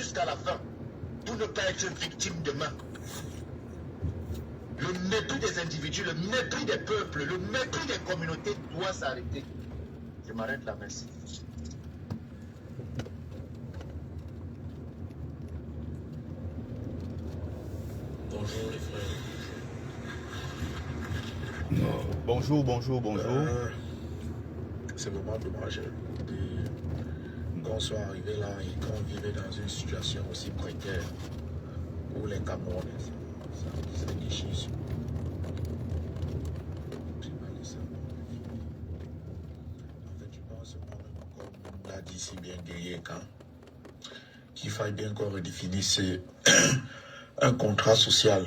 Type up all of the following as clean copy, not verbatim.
jusqu'à la fin pour ne pas être victime demain. Le mépris des individus, le mépris des peuples, le mépris des communautés doit s'arrêter. Je m'arrête là, merci. Bonjour les frères. Bonjour, bonjour, bonjour. C'est vraiment dommage qu'on soit arrivé là et qu'on vivait dans une situation aussi précaire où les Camerounais ça déchire. En fait, je pense, comme l'a dit si bien Guerrier Khan, qu'il faille bien qu'on redéfinisse un contrat social.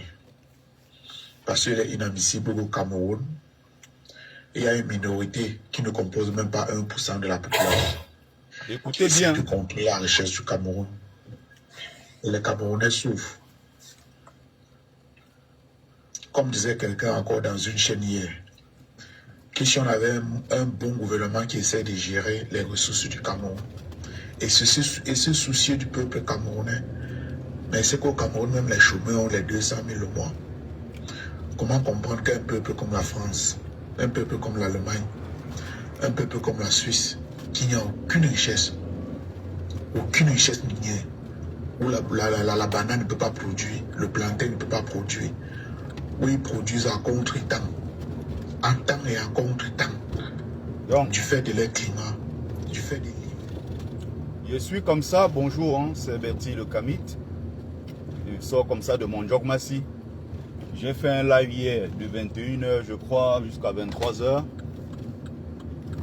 Parce qu'il est inadmissible au Cameroun. Il y a une minorité qui ne compose même pas 1% de la population. Écoutez bien. De contrôler la richesse du Cameroun. Et les Camerounais souffrent. Comme disait quelqu'un encore dans une chaîne hier, que si on avait un bon gouvernement qui essaie de gérer les ressources du Cameroun et se soucier du peuple camerounais, mais c'est qu'au Cameroun, même les chômeurs ont les 200 000 le mois. Comment comprendre qu'un peuple comme la France, un peuple comme l'Allemagne, un peuple comme la Suisse, qui n'a aucune richesse minière, où la banane ne peut pas produire, le plantain ne peut pas produire, où ils produisent à contre-temps, en temps et en contre-temps, Donc, du fait de leur climat, du fait des livres. je suis comme ça, bonjour, hein, c'est Bertie le Kamit. Je sors comme ça de mon Jogmassi. J'ai fait un live hier de 21h, je crois, jusqu'à 23h.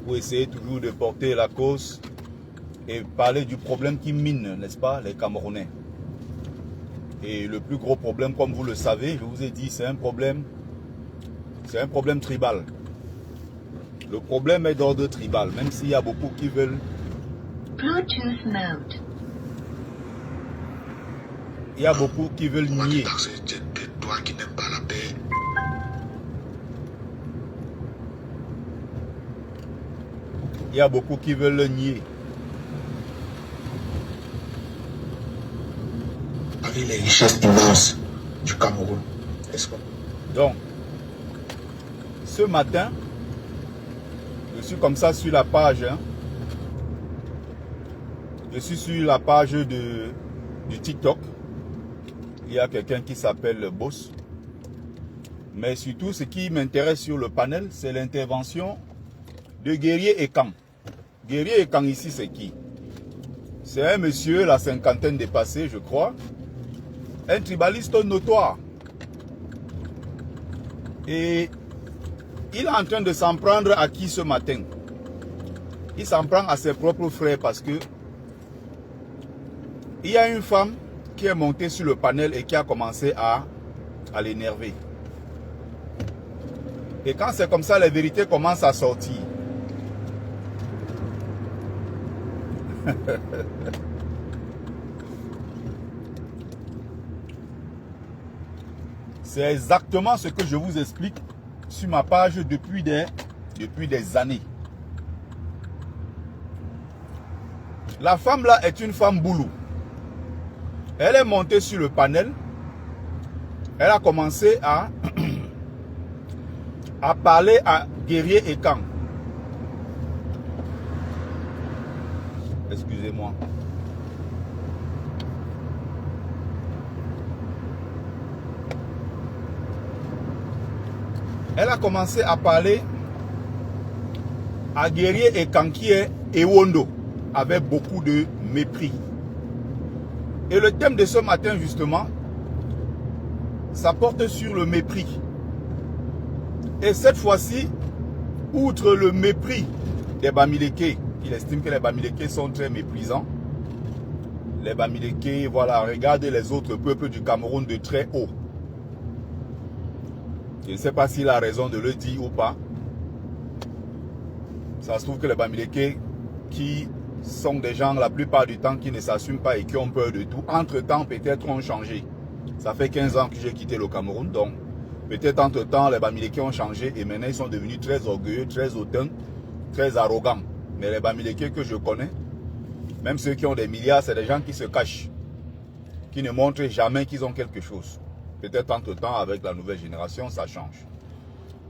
Pour essayer toujours de porter la cause et parler du problème qui mine, n'est-ce pas, les Camerounais. Et le plus gros problème, comme vous le savez, je vous ai dit, c'est un problème tribal. Le problème est d'ordre tribal, même s'il y a beaucoup qui veulent... Bluetooth mode. Il y a beaucoup qui veulent nier. Toi qui n'aimes pas la paix. Il y a beaucoup qui veulent le nier. Avec les richesses immenses du Cameroun. Est-ce que... Donc, ce matin, je suis comme ça sur la page. Hein. Je suis sur la page du TikTok. Il y a quelqu'un qui s'appelle Boss. Mais surtout, ce qui m'intéresse sur le panel, c'est l'intervention de Guerrier et Khan. Guerrier et Khan ici, c'est qui? C'est un monsieur, la cinquantaine dépassée, je crois. Un tribaliste notoire. Et il est en train de s'en prendre à qui ce matin? Il s'en prend à ses propres frères parce que il y a une femme qui est montée sur le panel et qui a commencé à l'énerver. Et quand c'est comme ça, les vérités commencent à sortir. C'est exactement ce que je vous explique sur ma page depuis des années. La femme là est une femme boulou. Elle est montée sur le panel. Elle a commencé à parler à Guerrier et Khan. Excusez-moi. Elle a commencé à parler à Guerrier et Khan qui est Ewondo, avec beaucoup de mépris. Et le thème de ce matin, justement, ça porte sur le mépris. Et cette fois-ci, outre le mépris des Bamileke, il estime que les Bamileke sont très méprisants. Les Bamileke, voilà, regardez les autres peuples du Cameroun de très haut. Je ne sais pas s'il a raison de le dire ou pas. Ça se trouve que les Bamileke, qui sont des gens la plupart du temps qui ne s'assument pas et qui ont peur de tout, entre-temps peut-être ont changé. Ça fait 15 ans que j'ai quitté le Cameroun, donc peut-être entre-temps les Bamileke ont changé et maintenant ils sont devenus très orgueilleux, très hautains, très arrogants. Mais les Bamileke que je connais, même ceux qui ont des milliards, c'est des gens qui se cachent. qui ne montrent jamais qu'ils ont quelque chose. Peut-être entre-temps, avec la nouvelle génération, ça change.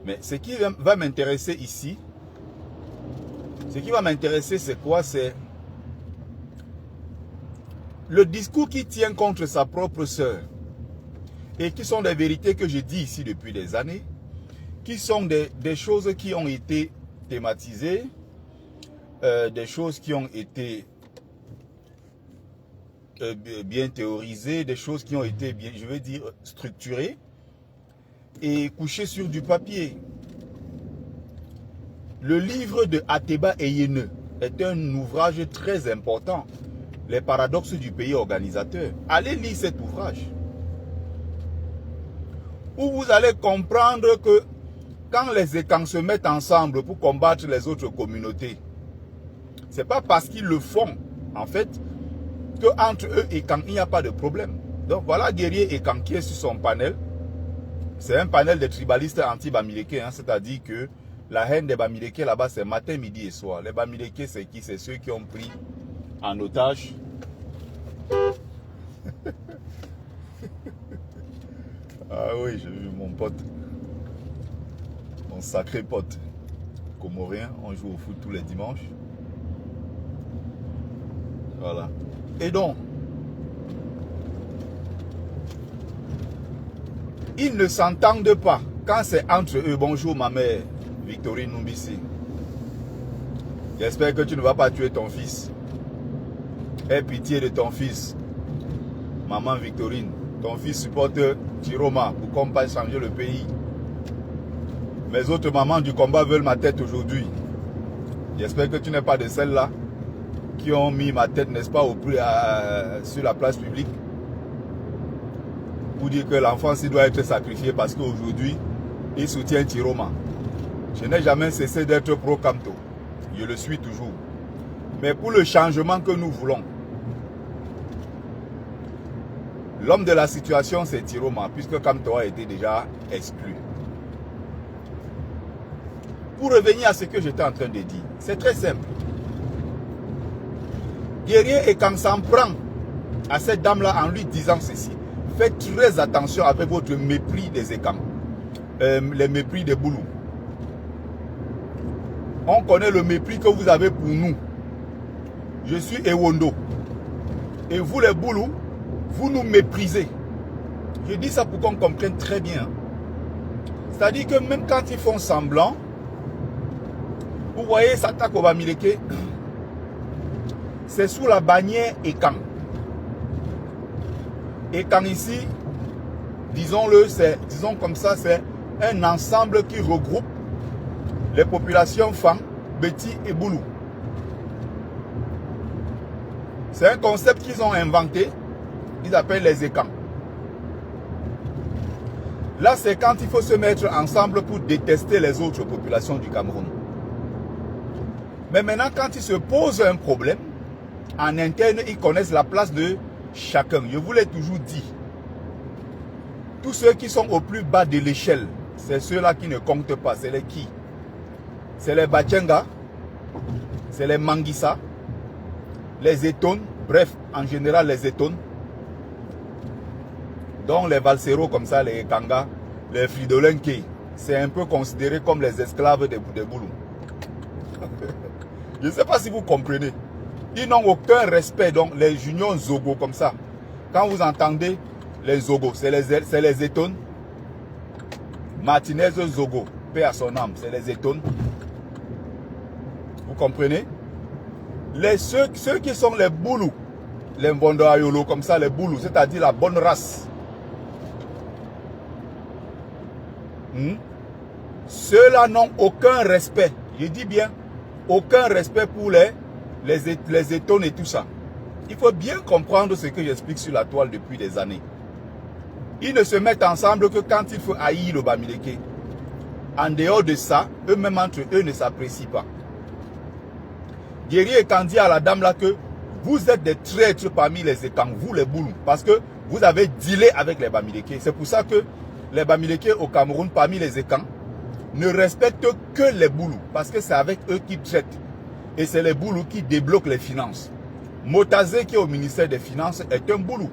Mais ce qui va m'intéresser ici, c'est quoi? C'est le discours qui tient contre sa propre sœur. Et qui sont des vérités que je dis ici depuis des années, qui sont des choses qui ont été thématisées, des choses qui ont été bien théorisées, des choses qui ont été bien, je veux dire, structurées et couchées sur du papier. Le livre de Ateba Eyene est un ouvrage très important, les paradoxes du pays organisateur. Allez lire cet ouvrage, où vous allez comprendre que quand les Ekans se mettent ensemble pour combattre les autres communautés, ce n'est pas parce qu'ils le font, en fait, qu'entre eux et Ekans, il n'y a pas de problème. Donc voilà Guerrier Ekan qui est sur son panel. C'est un panel de tribalistes anti-Bamileke, hein, c'est-à-dire que la haine des Bamileke là-bas, c'est matin, midi et soir. Les Bamileke, c'est qui? C'est ceux qui ont pris en otage ah oui, j'ai vu mon pote, mon sacré pote comorien, on joue au foot tous les dimanches. Voilà. Et donc, ils ne s'entendent pas quand c'est entre eux. Bonjour ma mère, Victorine Numbisi. J'espère que tu ne vas pas tuer ton fils. Aie pitié de ton fils. Maman Victorine, ton fils supporte Tiroma pour qu'on puisse changer le pays. Mes autres mamans du combat veulent ma tête aujourd'hui. J'espère que tu n'es pas de celles-là qui ont mis ma tête, n'est-ce pas, sur la place publique pour dire que l'enfant doit être sacrifié parce qu'aujourd'hui, il soutient Tiroma. Je n'ai jamais cessé d'être pro-Kamto. Je le suis toujours. Mais pour le changement que nous voulons, l'homme de la situation, c'est Tiroma, puisque Kamto a été déjà exclu. Pour revenir à ce que j'étais en train de dire, c'est très simple. Guerrier Ekan s'en prend à cette dame-là en lui disant ceci. Faites très attention avec votre mépris des Ekans, les mépris des Boulous. On connaît le mépris que vous avez pour nous. Je suis Ewondo. Et vous les Boulous, vous nous méprisez. Je dis ça pour qu'on comprenne très bien. C'est-à-dire que même quand ils font semblant, vous voyez, s'attaque au Bamileke, c'est sous la bannière Ekan. Ekan ici, disons-le, disons comme ça, c'est un ensemble qui regroupe les populations femmes, Beti et Boulou. C'est un concept qu'ils ont inventé, ils appellent les Ekans. Là, c'est quand il faut se mettre ensemble pour détester les autres populations du Cameroun. Mais maintenant, quand il se pose un problème, en interne, ils connaissent la place de chacun. Je vous l'ai toujours dit. Tous ceux qui sont au plus bas de l'échelle, c'est ceux-là qui ne comptent pas. C'est les qui? C'est les Bachenga, c'est les Manguissa, les Etones, bref, en général les Etones. Donc les Valseros comme ça, les Kanga, les Fridolenke, c'est un peu considéré comme les esclaves des Boulous. Je ne sais pas si vous comprenez. Ils n'ont aucun respect, donc les juniors Zogo comme ça. Quand vous entendez les Zogo, c'est les Etones. Martinez Zogo, paix à son âme, c'est les Etones. Vous comprenez? Ceux qui sont les Boulous, les Mbondo Ayolo comme ça, les Boulous, c'est-à-dire la bonne race. Ceux-là n'ont aucun respect. Je dis bien, aucun respect pour les Etones et tout ça. Il faut bien comprendre ce que j'explique sur la toile depuis des années. Ils ne se mettent ensemble que quand il faut haïr le Bamileke. En dehors de ça, eux-mêmes entre eux ne s'apprécient pas. Guerrier Ekan dit à la dame là que vous êtes des traîtres parmi les Ekans, vous les Boulous, parce que vous avez dealé avec les Bamileke. C'est pour ça que les Bamileke au Cameroun, parmi les Ekans, ne respectent que les Boulous, parce que c'est avec eux qu'ils traitent. Et c'est les Boulous qui débloquent les finances. Motazé, qui est au ministère des Finances, est un Boulou.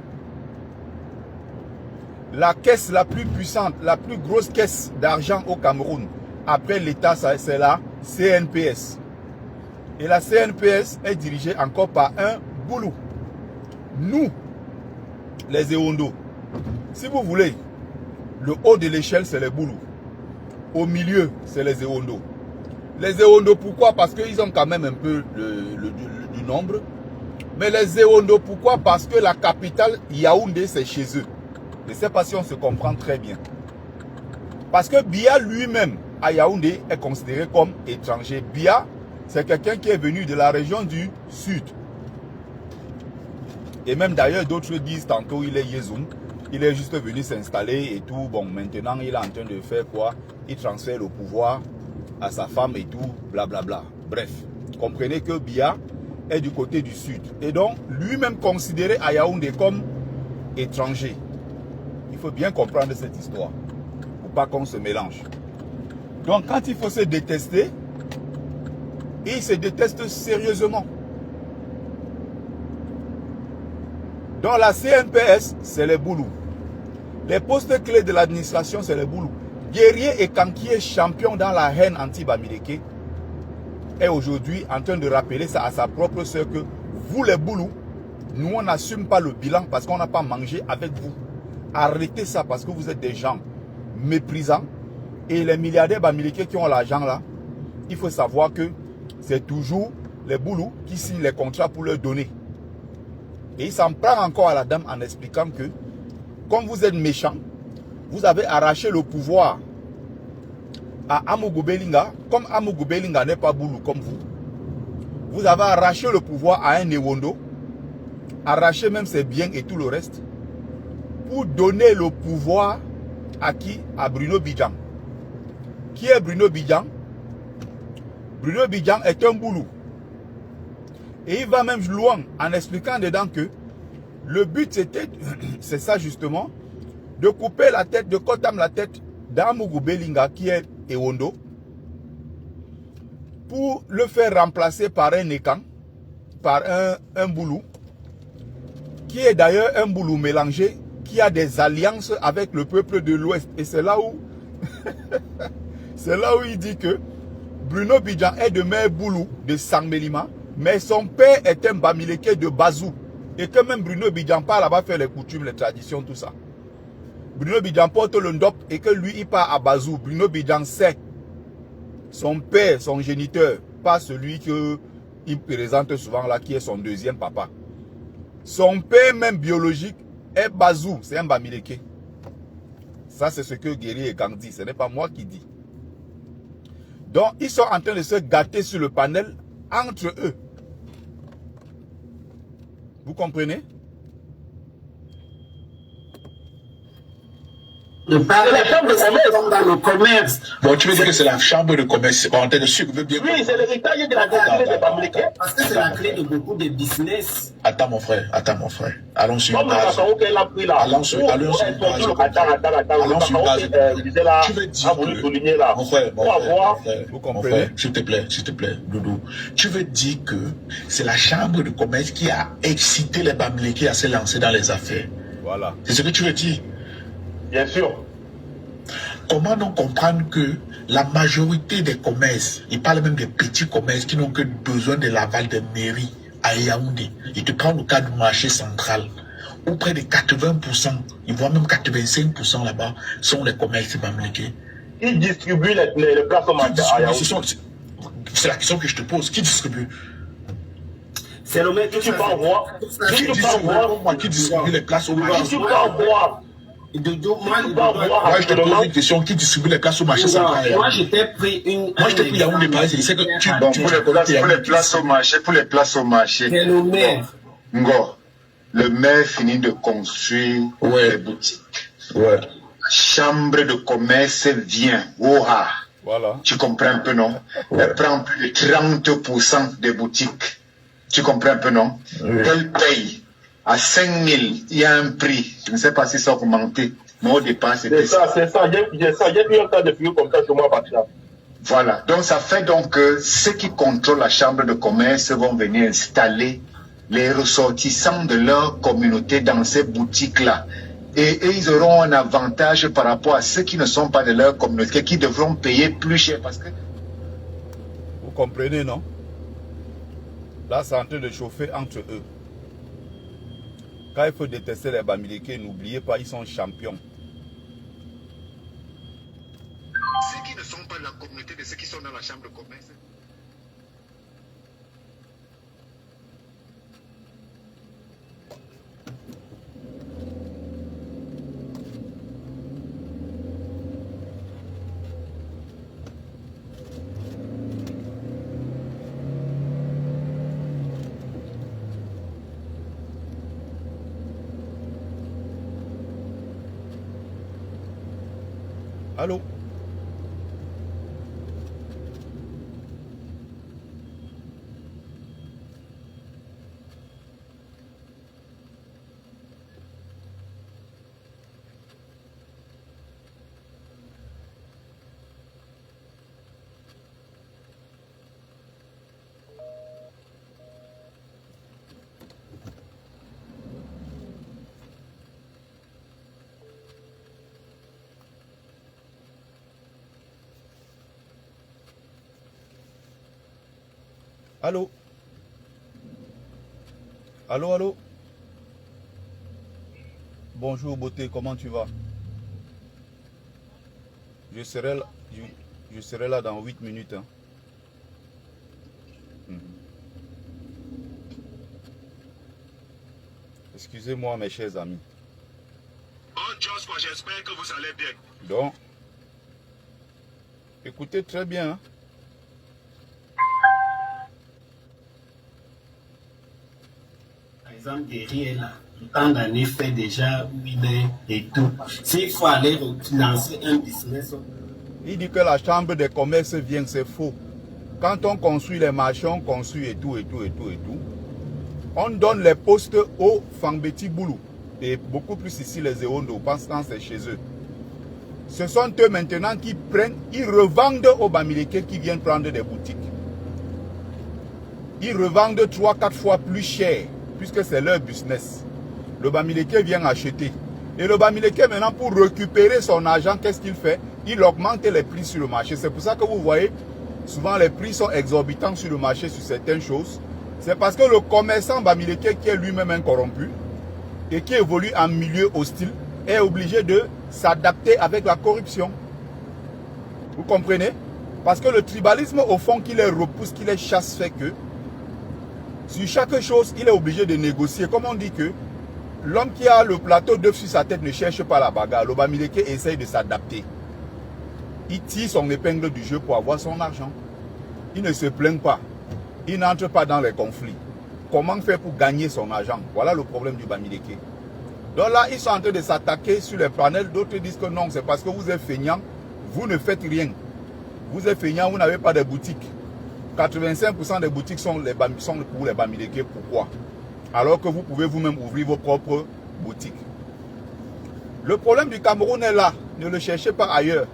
la caisse la plus puissante, la plus grosse caisse d'argent au Cameroun, après l'État, c'est la CNPS. Et la CNPS est dirigée encore par un boulou. Nous, les Ewondo, si vous voulez, le haut de l'échelle, c'est les boulous. Au milieu, c'est les Ewondo. Les Ewondo, pourquoi? Parce qu'ils ont quand même un peu du nombre. Mais les Ewondo, pourquoi? Parce que la capitale, Yaoundé, c'est chez eux. Je ne sais pas si on se comprend très bien. Parce que Biya lui-même, à Yaoundé, est considéré comme étranger. Biya, c'est quelqu'un qui est venu de la région du sud. Et même d'ailleurs, d'autres disent tantôt il est Yezoum. Il est juste venu s'installer et tout. Bon, maintenant, il est en train de faire quoi? Il transfère le pouvoir à sa femme et tout, blablabla. Bref, comprenez que Biya est du côté du sud. Et donc, lui-même considéré à Yaoundé comme étranger. Il faut bien comprendre cette histoire. Pour pas qu'on se mélange. Donc, quand il faut se détester, il se déteste sérieusement. Dans la CNPS, c'est les boulous. Les postes clés de l'administration, c'est les boulous. Guerrier et Kankier, champion dans la haine anti-Bamileke, est aujourd'hui en train de rappeler ça à sa propre sœur que vous les boulous, nous on n'assume pas le bilan parce qu'on n'a pas mangé avec vous. Arrêtez ça parce que vous êtes des gens méprisants. Et les milliardaires Bamileke qui ont l'argent là, il faut savoir que c'est toujours les boulous qui signent les contrats pour leur donner. Et il s'en prend encore à la dame en expliquant que, comme vous êtes méchant, vous avez arraché le pouvoir à Amougou Belinga. Comme Amougou Belinga n'est pas boulou comme vous, vous avez arraché le pouvoir à un Ewondo, arraché même ses biens et tout le reste, pour donner le pouvoir à qui? À Bruno Bidjan. Qui est Bruno Bidjan? Bruno Bidjan est un boulou. Et il va même loin en expliquant dedans que le but c'était, c'est ça justement, de couper la tête, de Kotam la tête d'Amougou Belinga qui est Ewondo pour le faire remplacer par un Nekan, par un boulou, qui est d'ailleurs un boulou mélangé, qui a des alliances avec le peuple de l'Ouest. Et c'est là où c'est là où il dit que Bruno Bidjan est de mère boulou de Sangmelima, mais son père est un Bamileke de Bazou. Et que même Bruno Bidjan part là-bas faire les coutumes, les traditions, tout ça. Bruno Bidjan porte le ndop et que lui, il part à Bazou. Bruno Bidjan sait son père, son géniteur, pas celui qu'il présente souvent là, qui est son deuxième papa. Son père même biologique est Bazou, c'est un Bamileke. Ça, c'est ce que Guerrier et Gang dit, ce n'est pas moi qui dis. Donc, ils sont en train de se gâter sur le panel entre eux. Vous comprenez? De parler la chambre de commerce dans le commerce. Bon, tu veux dire que c'est la chambre de commerce. Bon, t'es dessus, veux bien. Oui, c'est l'héritage de la clé de Bamileke. Parce que c'est la clé de beaucoup de business. Attends, mon frère. Allons sur une base. Allons sur une base. Tu veux dire que, mon frère, vous comprenez? S'il te plaît, Doudou. Tu veux dire que c'est la chambre de commerce qui a excité les Bamileke à se lancer dans les affaires. Voilà. C'est ce que tu veux dire? Bien sûr. Comment donc comprendre que la majorité des commerces, il parle même des petits commerces qui n'ont que besoin de l'aval des mairies à Yaoundé. Il te prend le cas du marché central, où près de 80%, il voit même 85% là-bas, sont les commerces Bamileke. Ils distribuent les places au marché à Yaoundé. C'est la question que je te pose. Qui distribue? C'est le mec qui va voir. Qui distribue les places au marché? Qui va voir. Moi, je te pose une question. Qui distribue les places au marché central? Moi, je t'ai pris une. Moi, je t'ai pris Yaoundé Paris. C'est que tu pour les places au marché. C'est le maire. Ngo, le maire finit de construire les boutiques. Ouais. La chambre de commerce vient. Oha. Voilà. Tu comprends un peu, non? Elle prend plus de 30% des boutiques. Tu comprends un peu, non? Elle paye. À 5 000, il y a un prix. Je ne sais pas si ça a augmenté. Mais au départ, c'était ça. C'est ça. J'ai pris un cas de figure comme ça chez moi, Pacha. Voilà. Donc, ça fait donc que ceux qui contrôlent la chambre de commerce vont venir installer les ressortissants de leur communauté dans ces boutiques-là. Et ils auront un avantage par rapport à ceux qui ne sont pas de leur communauté, qui devront payer plus cher parce que... Vous comprenez, non? Là, c'est en train de chauffer entre eux. Quand il faut détester les Bamileke, n'oubliez pas, ils sont champions. Ceux qui ne sont pas de la communauté de ceux qui sont dans la chambre de commerce. Allô? Allô? Allô, allô? Bonjour, beauté, comment tu vas? Je serai là dans 8 minutes. Hein. Excusez-moi, mes chers amis. J'espère que vous allez bien. Donc, écoutez très bien. Hein. Par exemple, derrière là, tant d'années fait déjà où il est et tout. S'il faut aller lancer un business. Il dit que la chambre des commerces vient, c'est faux. Quand on construit les marchés, on construit et tout. On donne les postes aux Fangbeti Boulou. Et beaucoup plus ici les Ewondo, parce que c'est chez eux. Ce sont eux maintenant qui prennent, ils revendent aux Bamileke qui viennent prendre des boutiques. Ils revendent 3-4 fois plus cher, puisque c'est leur business. Le Bamileke vient acheter. Et le Bamileke maintenant, pour récupérer son argent, qu'est-ce qu'il fait? Il augmente les prix sur le marché. C'est pour ça que vous voyez, souvent les prix sont exorbitants sur le marché sur certaines choses. C'est parce que le commerçant Bamileke, qui est lui-même un corrompu, et qui évolue en milieu hostile, est obligé de s'adapter avec la corruption. Vous comprenez? Parce que le tribalisme, au fond, qui les repousse, qui les chasse, fait que sur chaque chose, il est obligé de négocier. Comme on dit que l'homme qui a le plateau d'œufs sur sa tête ne cherche pas la bagarre. Le Bamileke essaye de s'adapter. Il tire son épingle du jeu pour avoir son argent. Il ne se plaint pas. Il n'entre pas dans les conflits. Comment faire pour gagner son argent? Voilà le problème du Bamileke. Donc là, ils sont en train de s'attaquer sur les panels. D'autres disent que non, c'est parce que vous êtes feignants. Vous ne faites rien. Vous êtes feignants, vous n'avez pas de boutique. 85% des boutiques sont pour les Bamileke. Pourquoi? Alors que vous pouvez vous-même ouvrir vos propres boutiques. Le problème du Cameroun est là. Ne le cherchez pas ailleurs.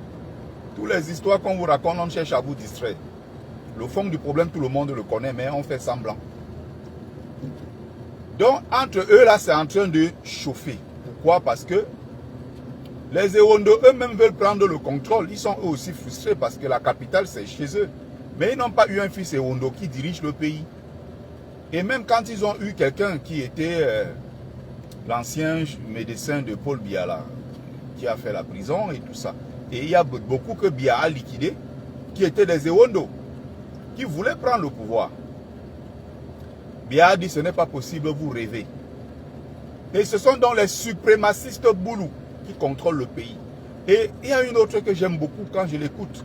Toutes les histoires qu'on vous raconte, on cherche à vous distraire. Le fond du problème, tout le monde le connaît, mais on fait semblant. Donc, entre eux, là, c'est en train de chauffer. Pourquoi? Parce que les Ewondo eux-mêmes veulent prendre le contrôle. Ils sont eux aussi frustrés parce que la capitale, c'est chez eux. Mais ils n'ont pas eu un fils Ewondo qui dirige le pays. Et même quand ils ont eu quelqu'un qui était l'ancien médecin de Paul Biya, là, qui a fait la prison et tout ça. Et il y a beaucoup que Biya a liquidé, qui étaient des Ewondo, qui voulaient prendre le pouvoir. Biya a dit ce n'est pas possible, vous rêvez. Et ce sont donc les suprémacistes Boulou qui contrôlent le pays. Et il y a une autre que j'aime beaucoup quand je l'écoute.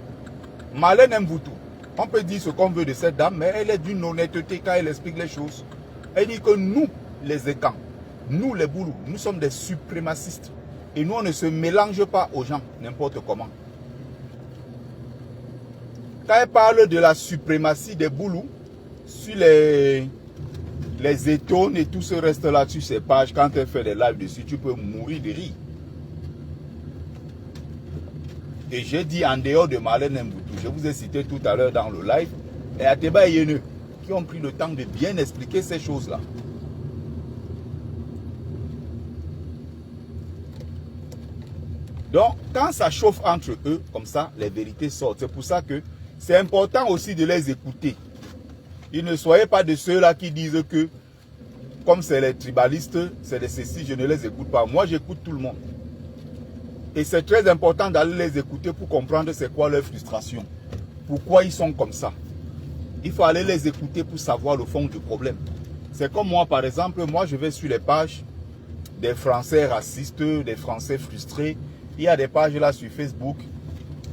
Marlène Mvutu. On peut dire ce qu'on veut de cette dame, mais elle est d'une honnêteté quand elle explique les choses. Elle dit que nous, les Ekans, nous les Boulous, nous sommes des suprémacistes. Et nous, on ne se mélange pas aux gens n'importe comment. Quand elle parle de la suprématie des Boulous, sur les étones et tout ce reste là sur ces pages, quand elle fait des lives dessus, tu peux mourir de rire. Et j'ai dit en dehors de Marlène Mvutu, je vous ai cité tout à l'heure dans le live, et Ateba et Yeneux, qui ont pris le temps de bien expliquer ces choses-là. Donc, quand ça chauffe entre eux, comme ça, les vérités sortent. C'est pour ça que c'est important aussi de les écouter. Et ne soyez pas de ceux-là qui disent que, comme c'est les tribalistes, c'est les ceci, je ne les écoute pas. Moi, j'écoute tout le monde. Et c'est très important d'aller les écouter pour comprendre c'est quoi leur frustration. Pourquoi ils sont comme ça. Il faut aller les écouter pour savoir le fond du problème. C'est comme moi, par exemple, moi je vais sur les pages des Français racistes, des Français frustrés. Il y a des pages là sur Facebook.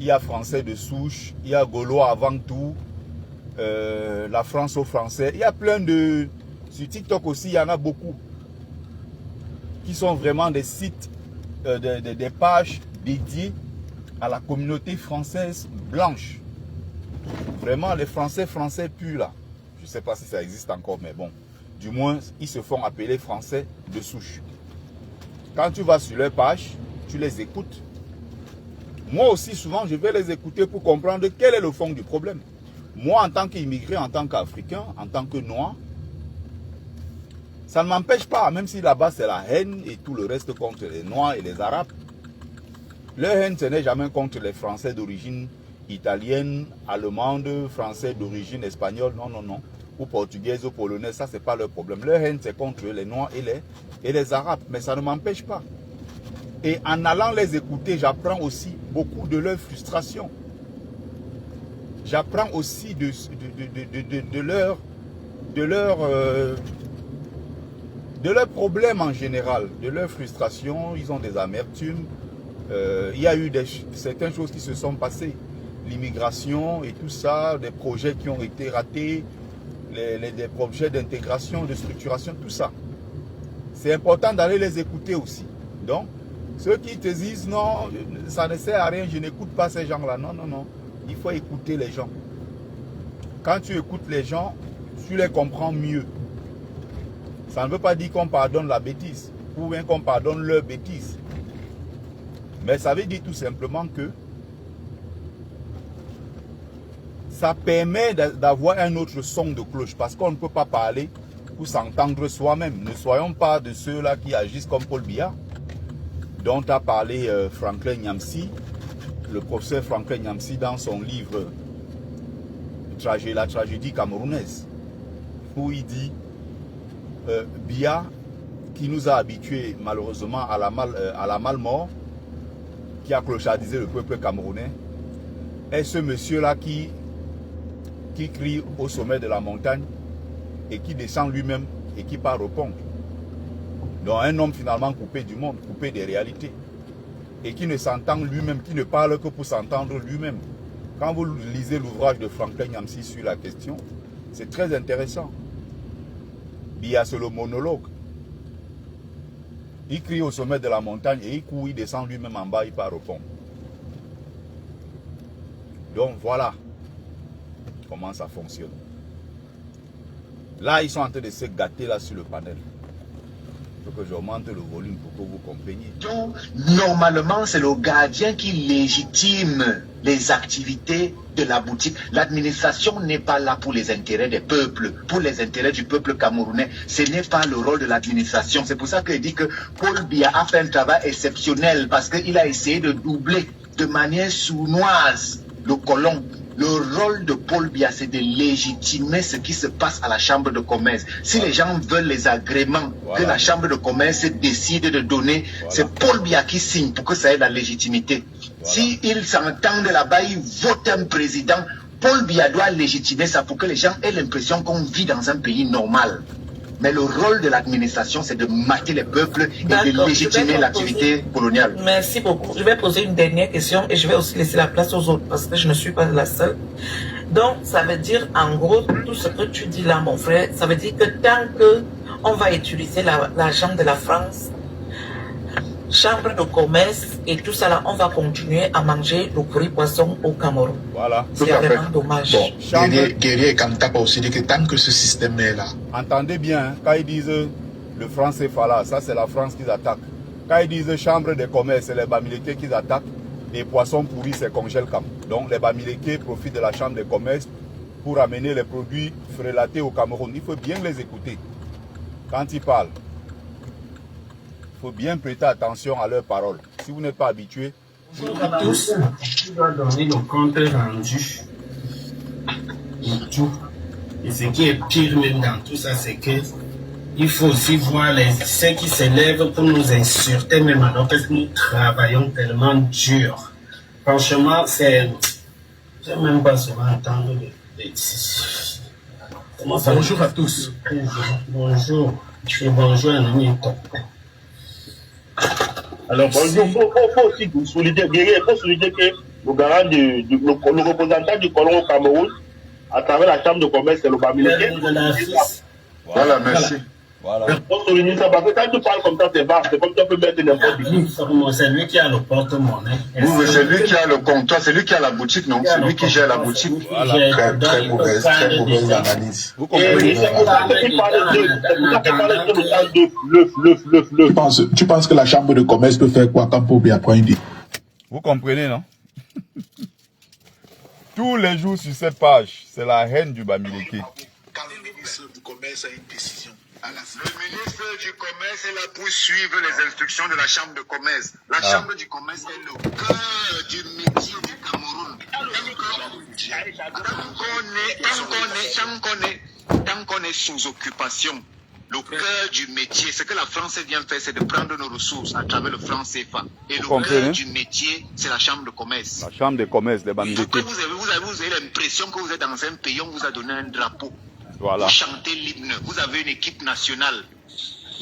Il y a Français de souche, il y a Gaulois avant tout, la France aux Français. Il y a plein de... Sur TikTok aussi, il y en a beaucoup. Qui sont vraiment des sites, des pages dédiées à la communauté française blanche. Vraiment, les Français purs là. Je ne sais pas si ça existe encore, mais bon. Du moins, ils se font appeler Français de souche. Quand tu vas sur leur page, tu les écoutes. Moi aussi, souvent, je vais les écouter pour comprendre quel est le fond du problème. Moi, en tant qu'immigré, en tant qu'Africain, en tant que Noir, ça ne m'empêche pas, même si là-bas c'est la haine et tout le reste contre les Noirs et les Arabes. Leur haine, ce n'est jamais contre les Français d'origine italienne, allemande, Français d'origine espagnole, non, non, non. Ou portugaise ou polonaise, ça c'est pas leur problème. Leur haine, c'est contre les Noirs et les Arabes, mais ça ne m'empêche pas. Et en allant les écouter, j'apprends aussi beaucoup de leur frustration. J'apprends aussi de leurs problèmes en général, de leurs frustrations. Ils ont des amertumes. Il y a eu certaines choses qui se sont passées. L'immigration et tout ça, des projets qui ont été ratés, des projets d'intégration, de structuration, tout ça. C'est important d'aller les écouter aussi. Donc, ceux qui te disent non, ça ne sert à rien, je n'écoute pas ces gens-là. Non, non, non. Il faut écouter les gens. Quand tu écoutes les gens, tu les comprends mieux. Ça ne veut pas dire qu'on pardonne la bêtise ou bien qu'on pardonne leur bêtise. Mais ça veut dire tout simplement que ça permet d'avoir un autre son de cloche parce qu'on ne peut pas parler pour s'entendre soi-même. Ne soyons pas de ceux-là qui agissent comme Paul Biya, dont a parlé Franklin Nyamsi, le professeur Franklin Nyamsi dans son livre La tragédie camerounaise, où il dit Biya, qui nous a habitués malheureusement à la malmort, qui a clochardisé le peuple camerounais, est ce monsieur-là qui crie au sommet de la montagne et qui descend lui-même et qui part répondre. Donc un homme finalement coupé du monde, coupé des réalités, et qui ne s'entend lui-même, qui ne parle que pour s'entendre lui-même. Quand vous lisez l'ouvrage de Franklin Nyamsi sur la question, c'est très intéressant. Biya, c'est le monologue. Il crie au sommet de la montagne et il court, il descend lui-même en bas, il part répondre. Donc voilà comment ça fonctionne. Là, ils sont en train de se gâter là sur le panel. Il faut que j'augmente le volume pour que vous compreniez. Donc, normalement, c'est le gardien qui légitime les activités de la boutique. L'administration n'est pas là pour les intérêts des peuples, pour les intérêts du peuple camerounais. Ce n'est pas le rôle de l'administration. C'est pour ça qu'il dit que Paul Biya a fait un travail exceptionnel parce qu'il a essayé de doubler de manière sournoise le colon. Le rôle de Paul Biya, c'est de légitimer ce qui se passe à la chambre de commerce. Si les gens veulent les agréments que la chambre de commerce décide de donner, c'est Paul Biya qui signe pour que ça ait la légitimité. S'ils s'entendent là-bas, ils votent un président, Paul Biya doit légitimer ça pour que les gens aient l'impression qu'on vit dans un pays normal. Mais le rôle de l'administration, c'est de mater les peuples et de légitimer l'activité coloniale. Merci beaucoup. Je vais poser une dernière question et je vais aussi laisser la place aux autres parce que je ne suis pas la seule. Donc, ça veut dire, en gros, tout ce que tu dis là, mon frère, ça veut dire que tant qu'on va utiliser l'argent de la France, chambre de commerce et tout ça là, on va continuer à manger le curry poisson au Cameroun. Voilà. C'est vraiment dommage. Bon, Guerrier Kantapa aussi dit que tant que ce système est là. Entendez bien, hein, quand ils disent le franc CFA là, ça c'est la France qu'ils attaquent. Quand ils disent chambre de commerce, c'est les Bamileke qu'ils attaquent. Les poissons pourris, c'est Congelcam. Donc les Bamileke profitent de la chambre de commerce pour amener les produits frélatés au Cameroun. Il faut bien les écouter quand ils parlent. Il faut bien prêter attention à leurs paroles. Si vous n'êtes pas habitué, Bonjour à tous. Je dois donner le compte rendu et tout. Et ce qui est pire même dans tout ça, c'est que il faut aussi voir ceux qui se lèvent pour nous insulter, même alors que nous travaillons tellement dur. Franchement, c'est... J'aime même pas souvent entendre des... Bonjour à tous. Bonjour. Et bonjour à Nito. Alors, bonjour, il faut aussi souligner, il faut souligner que le garant le représentant du colon au Cameroun, à travers la chambre de commerce, c'est le Bamileke. Voilà, merci. Voilà. Il faut souligner ça parce que quand tu parles comme ça, c'est bas, c'est comme tu peux mettre n'importe qui. C'est lui qui a le porte-monnaie. Oui, c'est lui qui a le comptoir, c'est lui qui a la boutique, non? C'est lui qui gère la boutique. Voilà. Très mauvaise analyse. Vous comprenez? Tu penses que la chambre de commerce peut faire quoi quand Pobi apprend une idée? Vous comprenez, non? Tous les jours sur cette page, c'est la haine du Bamileke. Quand le ministre du commerce a une décision, le ministre du commerce est là pour suivre les instructions de la chambre de commerce. La chambre du commerce est le cœur du métier du Cameroun. Tant qu'on est sous occupation, le cœur du métier, ce que la France vient faire, c'est de prendre nos ressources à travers le franc CFA. Et le cœur du métier, c'est la chambre de commerce. La chambre de commerce des Bamileke. Vous avez l'impression que vous êtes dans un pays, on vous a donné un drapeau. Voilà. Vous chantez l'hymne, vous avez une équipe nationale,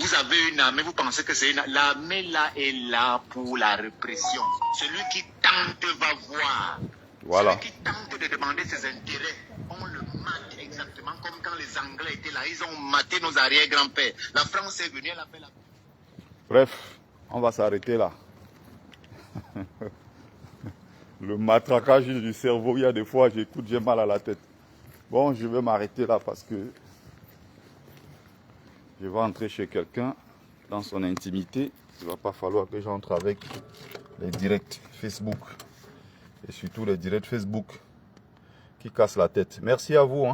vous avez une armée, vous pensez que c'est une... L'armée là est là pour la répression. Celui qui tente va voir. Voilà. Celui qui tente de demander ses intérêts, on le mate exactement comme quand les Anglais étaient là. Ils ont maté nos arrière-grands-pères. La France est venue, elle a fait la... Bref, on va s'arrêter là. Le matraquage du cerveau, il y a des fois, j'écoute, j'ai mal à la tête. Bon, je vais m'arrêter là parce que je vais entrer chez quelqu'un dans son intimité. Il ne va pas falloir que j'entre avec les directs Facebook. Et surtout les directs Facebook qui cassent la tête. Merci à vous.